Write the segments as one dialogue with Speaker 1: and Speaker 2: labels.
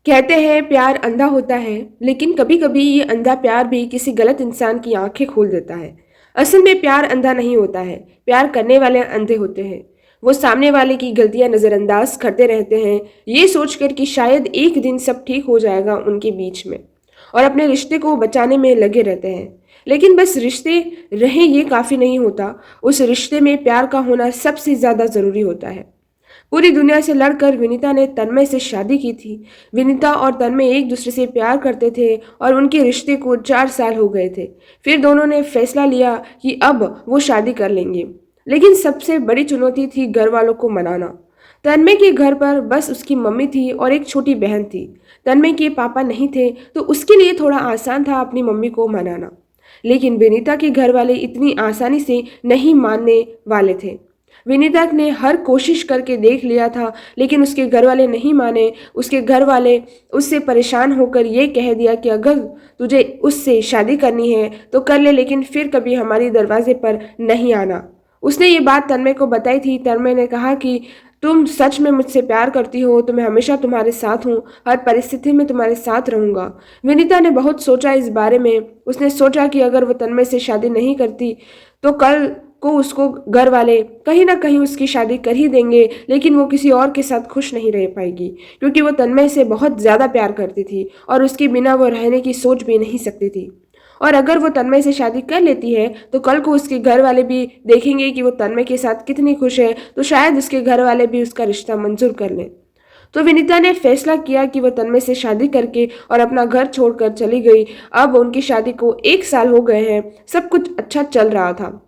Speaker 1: कहते हैं प्यार अंधा होता है, लेकिन कभी-कभी ये अंधा प्यार भी किसी गलत इंसान की आंखें खोल देता है। असल में प्यार अंधा नहीं होता है, प्यार करने वाले अंधे होते हैं। वो सामने वाले की गलतियां नजरअंदाज करते रहते हैं, ये सोचकर कि शायद एक दिन सब ठीक हो जाएगा उनके बीच में, और अपने रिश्ते को बचाने में लगे रहते हैं। लेकिन बस रिश्ते रहें ये काफी नहीं होता, उस रिश्ते में प्यार का होना सबसे ज्यादा जरूरी होता है। पूरी दुनिया से लड़कर विनीता ने तन्मय से शादी की थी। विनीता और तन्मय एक दूसरे से प्यार करते थे और उनके रिश्ते को 4 साल हो गए थे। फिर दोनों ने फैसला लिया कि अब वो शादी कर लेंगे। लेकिन सबसे बड़ी चुनौती थी घर वालों को मनाना। तन्मय के घर पर बस उसकी मम्मी थी और एक छोटी बहन थी। तन्मय के पापा नहीं थे, तो उसके लिए थोड़ा आसान था अपनी मम्मी को मनाना। लेकिन विनीता के घर वाले इतनी आसानी से नहीं मानने वाले थे। विनीता ने हर कोशिश करके देख लिया था, लेकिन उसके घर वाले नहीं माने। उसके घर वाले उससे परेशान होकर ये कह दिया कि अगर तुझे उससे शादी करनी है तो कर ले, लेकिन फिर कभी हमारी दरवाजे पर नहीं आना। उसने ये बात तन्मय को बताई थी। तन्मय ने कहा कि तुम सच में मुझसे प्यार करती हो तो मैं हमेशा तुम्हारे साथ हूँ, हर परिस्थिति में तुम्हारे साथ रहूंगा। विनीता ने बहुत सोचा इस बारे में। उसने सोचा कि अगर वो तन्मय से शादी नहीं करती तो कल को उसको घर वाले कहीं ना कहीं उसकी शादी कर ही देंगे, लेकिन वो किसी और के साथ खुश नहीं रह पाएगी, क्योंकि वो तन्मय से बहुत ज्यादा प्यार करती थी और उसके बिना वो रहने की सोच भी नहीं सकती थी। और अगर वो तन्मय से शादी कर लेती है तो कल को उसके घर वाले भी देखेंगे कि वो तन्मय के साथ कितनी खुश है, तो शायद उसके घर वाले भी उसका रिश्ता मंजूर कर लें। तो विनीता ने फैसला किया कि वो तन्मय से शादी करके और अपना घर छोड़कर चली गई। अब उनकी शादी को 1 साल हो गए हैं। सब कुछ अच्छा चल रहा था।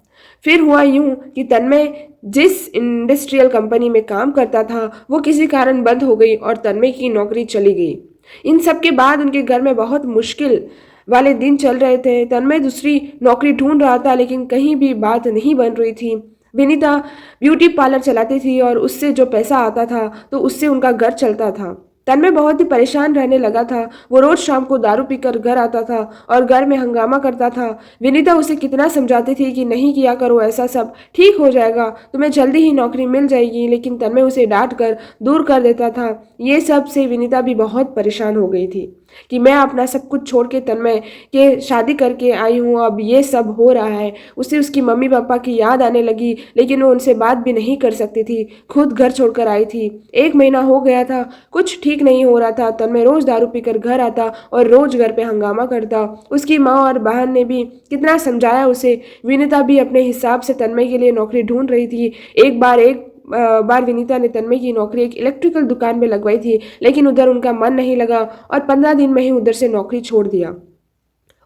Speaker 1: फिर हुआ यूं कि तन्मय जिस इंडस्ट्रियल कंपनी में काम करता था वो किसी कारण बंद हो गई और तन्मय की नौकरी चली गई। इन सब के बाद उनके घर में बहुत मुश्किल वाले दिन चल रहे थे। तन्मय दूसरी नौकरी ढूंढ रहा था, लेकिन कहीं भी बात नहीं बन रही थी। विनीता ब्यूटी पार्लर चलाती थी और उससे जो पैसा आता था तो उससे उनका घर चलता था। तन्मय बहुत ही परेशान रहने लगा था। वो रोज शाम को दारू पीकर घर आता था और घर में हंगामा करता था। विनीता उसे कितना समझाती थी कि नहीं किया करो ऐसा, सब ठीक हो जाएगा, तुम्हें जल्दी ही नौकरी मिल जाएगी, लेकिन तन्मय उसे डांट कर दूर कर देता था। ये सब से विनीता भी बहुत परेशान हो गई थी कि मैं अपना सब कुछ छोड़ के तन्मय के शादी करके आई हूँ, अब ये सब हो रहा है। उसे उसकी मम्मी पापा की याद आने लगी, लेकिन वो उनसे बात भी नहीं कर सकती थी। खुद घर छोड़कर आई थी। 1 महीना हो गया था, कुछ ठीक नहीं हो रहा था। तन्मय रोज दारू पीकर घर आता और रोज घर पे हंगामा करता। उसकी माँ और बहन ने भी कितना समझाया उसे। विनीता भी अपने हिसाब से तन्मय के लिए नौकरी ढूंढ रही थी। एक बार विनीता ने तन्मय की नौकरी एक इलेक्ट्रिकल दुकान में लगवाई थी, लेकिन उधर उनका मन नहीं लगा और 15 दिन में ही उधर से नौकरी छोड़ दिया।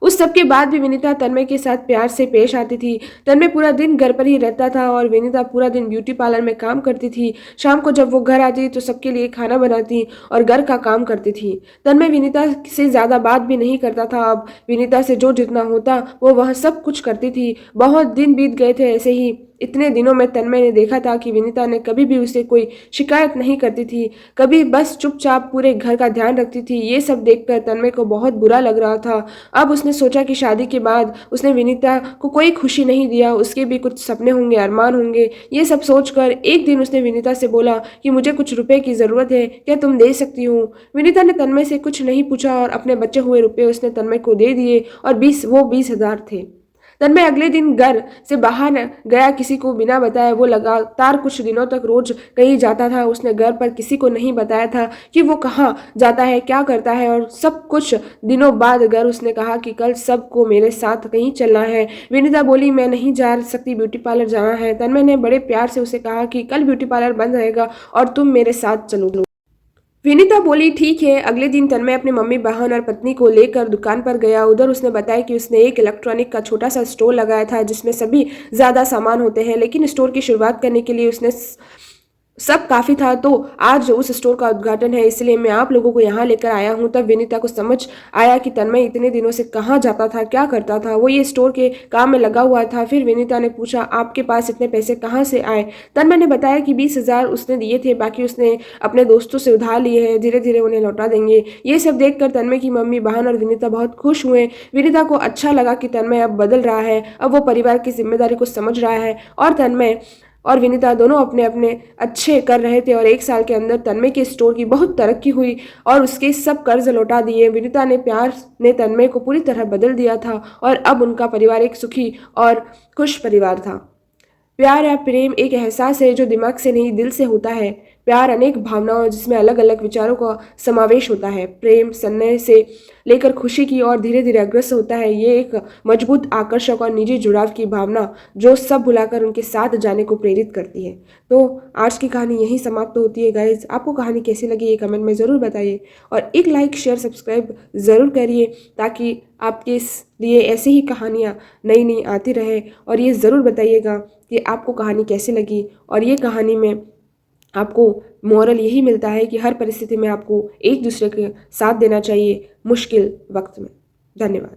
Speaker 1: उस सब के बाद भी विनीता तन्मय के साथ प्यार से पेश आती थी। तन्मय पूरा दिन घर पर ही रहता था और विनीता पूरा दिन ब्यूटी पार्लर में काम करती थी। शाम को जब वो घर आती तो सबके लिए खाना बनाती और घर का काम करती थी। तन्मय विनीता से ज्यादा बात भी नहीं करता था। अब विनीता से जो जितना होता वो वह सब कुछ करती थी। बहुत दिन बीत गए थे ऐसे ही। इतने दिनों में तन्मय ने देखा था कि विनीता ने कभी भी उसे कोई शिकायत नहीं करती थी, कभी बस चुपचाप पूरे घर का ध्यान रखती थी। ये सब देखकर तन्मय को बहुत बुरा लग रहा था। अब उसने सोचा कि शादी के बाद उसने विनीता को कोई खुशी नहीं दिया, उसके भी कुछ सपने होंगे, अरमान होंगे। ये सब सोचकर एक दिन उसने विनीता से बोला कि मुझे कुछ रुपए की जरूरत है, क्या तुम दे सकती हो? विनीता ने तन्मय से कुछ नहीं पूछा और अपने बचे हुए रुपए उसने तन्मय को दे दिए और 20,000 थे। तन्मय अगले दिन घर से बाहर गया, किसी को बिना बताए। वो लगातार कुछ दिनों तक रोज कहीं जाता था। उसने घर पर किसी को नहीं बताया था कि वो कहाँ जाता है, क्या करता है, और सब कुछ दिनों बाद घर उसने कहा कि कल सबको मेरे साथ कहीं चलना है। विनीता बोली मैं नहीं जा सकती, ब्यूटी पार्लर जाना है। तन्मय ने बड़े प्यार से उसे कहा कि कल ब्यूटी पार्लर बंद रहेगा और तुम मेरे साथ चलो। विनीता बोली ठीक है। अगले दिन तन्मय अपने मम्मी बहन और पत्नी को लेकर दुकान पर गया। उधर उसने बताया कि उसने एक इलेक्ट्रॉनिक का छोटा सा स्टोर लगाया था जिसमें सभी ज्यादा सामान होते हैं, लेकिन स्टोर की शुरुआत करने के लिए उसने सब काफी था, तो आज उस स्टोर का उद्घाटन है, इसलिए मैं आप लोगों को यहाँ लेकर आया हूँ। तब विनीता को समझ आया कि तन्मय इतने दिनों से कहाँ जाता था, क्या करता था। वो ये स्टोर के काम में लगा हुआ था। फिर विनीता ने पूछा आपके पास इतने पैसे कहाँ से आए? तन्मय ने बताया कि 20,000 उसने दिए थे, बाकी उसने अपने दोस्तों से उधार लिए हैं, धीरे धीरे उन्हें लौटा देंगे। ये सब देखकर तन्मय की मम्मी बहन और विनीता बहुत खुश हुए। विनीता को अच्छा लगा कि तन्मय अब बदल रहा है, अब वो परिवार की जिम्मेदारी को समझ रहा है और तन्मय और विनीता दोनों अपने अपने अच्छे कर रहे थे और 1 साल के अंदर तन्मय के स्टोर की बहुत तरक्की हुई और उसके सब कर्ज लौटा दिए। विनीता ने प्यार ने तन्मय को पूरी तरह बदल दिया था और अब उनका परिवार एक सुखी और खुश परिवार था। प्यार या प्रेम एक एहसास है जो दिमाग से नहीं दिल से होता है। प्यार अनेक भावनाओं जिसमें अलग अलग विचारों का समावेश होता है। प्रेम सन्नय से लेकर खुशी की और धीरे धीरे अग्रसर होता है। ये एक मजबूत आकर्षक और निजी जुड़ाव की भावना जो सब भुलाकर उनके साथ जाने को प्रेरित करती है। तो आज की कहानी यहीं समाप्त होती है गाइज। आपको कहानी कैसी लगी ये कमेंट में ज़रूर बताइए और एक लाइक शेयर सब्सक्राइब ज़रूर करिए ताकि आपके लिए ऐसी ही कहानियाँ नई नई आती रहे। और ये ज़रूर बताइएगा कि आपको कहानी कैसी लगी और ये कहानी में आपको मोरल यही मिलता है कि हर परिस्थिति में आपको एक दूसरे के साथ देना चाहिए मुश्किल वक्त में। धन्यवाद।